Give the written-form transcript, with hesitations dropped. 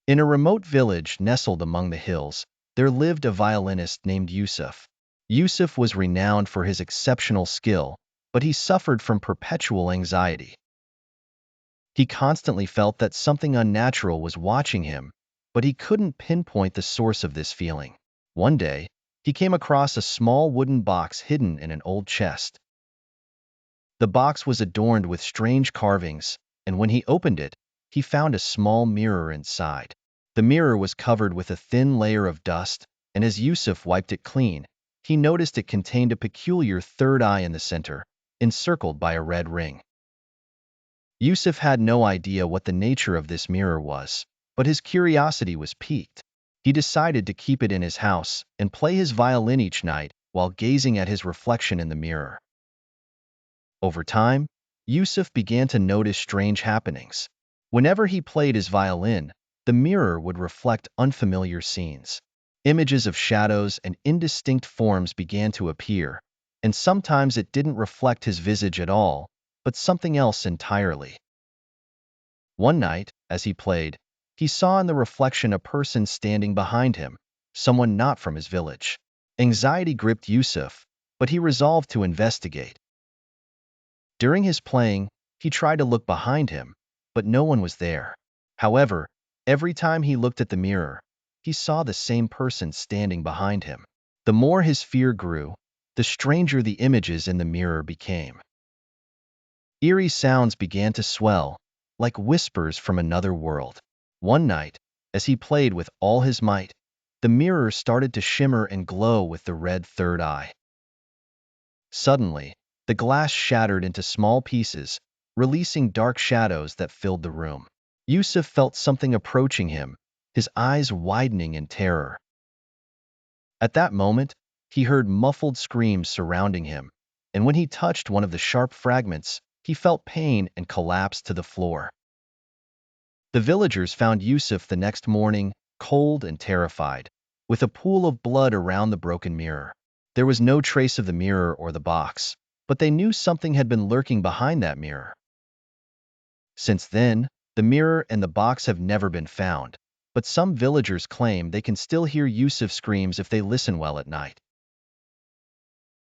In a remote village nestled among the hills, there lived a violinist named Yusuf. Yusuf was renowned for his exceptional skill, but he suffered from perpetual anxiety. He constantly felt that something unnatural was watching him, but he couldn't pinpoint the source of this feeling. One day, he came across a small wooden box hidden in an old chest. The box was adorned with strange carvings, and when he opened it, he found a small mirror inside. The mirror was covered with a thin layer of dust, and as Yusuf wiped it clean, he noticed it contained a peculiar third eye in the center, encircled by a red ring. Yusuf had no idea what the nature of this mirror was, but his curiosity was piqued. He decided to keep it in his house and play his violin each night while gazing at his reflection in the mirror. Over time, Yusuf began to notice strange happenings. Whenever he played his violin, the mirror would reflect unfamiliar scenes. Images of shadows and indistinct forms began to appear, and sometimes it didn't reflect his visage at all, but something else entirely. One night, as he played, he saw in the reflection a person standing behind him, someone not from his village. Anxiety gripped Yusuf, but he resolved to investigate. During his playing, he tried to look behind him, but no one was there. However, every time he looked at the mirror, he saw the same person standing behind him. The more his fear grew, the stranger the images in the mirror became. Eerie sounds began to swell, like whispers from another world. One night, as he played with all his might, the mirror started to shimmer and glow with the red third eye. Suddenly, the glass shattered into small pieces, releasing dark shadows that filled the room. Yusuf felt something approaching him, his eyes widening in terror. At that moment, he heard muffled screams surrounding him, and when he touched one of the sharp fragments, he felt pain and collapsed to the floor. The villagers found Yusuf the next morning, cold and terrified, with a pool of blood around the broken mirror. There was no trace of the mirror or the box, but they knew something had been lurking behind that mirror. Since then, the mirror and the box have never been found, but some villagers claim they can still hear Yusuf's screams if they listen well at night.